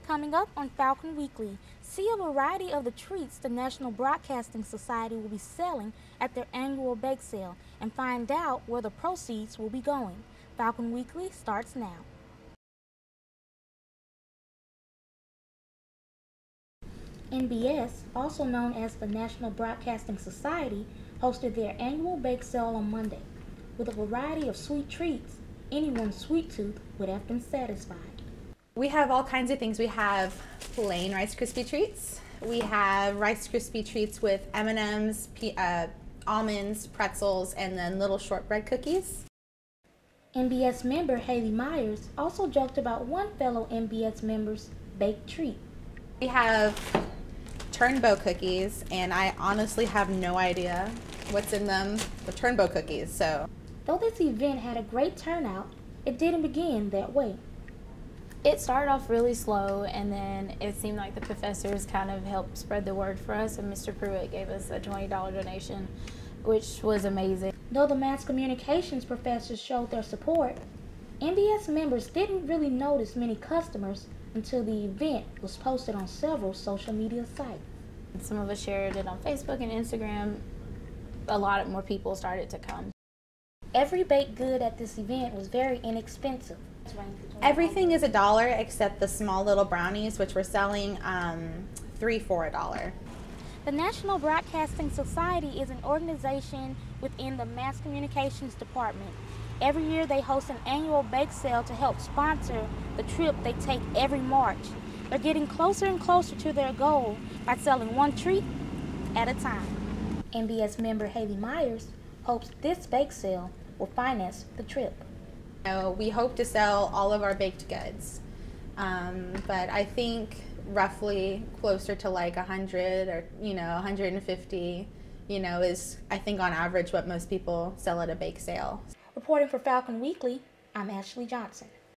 Coming up on Falcon Weekly, see a variety of the treats the National Broadcasting Society will be selling at their annual bake sale and find out where the proceeds will be going. Falcon Weekly starts now. NBS, also known as the National Broadcasting Society, hosted their annual bake sale on Monday. With a variety of sweet treats, anyone's sweet tooth would have been satisfied. We have all kinds of things. We have plain Rice Krispie treats. We have Rice Krispie treats with M&Ms, almonds, pretzels, and then little shortbread cookies. NBS member Haley Myers also joked about one fellow NBS member's baked treat. We have Turnbow cookies, and I honestly have no idea what's in them, the Turnbow cookies. So, though this event had a great turnout, it didn't begin that way. It started off really slow, and then it seemed like the professors kind of helped spread the word for us, and Mr. Pruitt gave us a $20 donation, which was amazing. Though the mass communications professors showed their support, NBS members didn't really notice many customers until the event was posted on several social media sites. Some of us shared it on Facebook and Instagram. A lot more people started to come. Every baked good at this event was very inexpensive. Everything is $1 except the small little brownies, which we're selling 3 for $1. The National Broadcasting Society is an organization within the Mass Communications Department. Every year they host an annual bake sale to help sponsor the trip they take every March. They're getting closer and closer to their goal by selling one treat at a time. NBS member Haley Myers hopes this bake sale will finance the trip. We hope to sell all of our baked goods, but I think roughly closer to like 100 or 150, is I think on average what most people sell at a bake sale. Reporting for Falcon Weekly, I'm Ashley Johnson.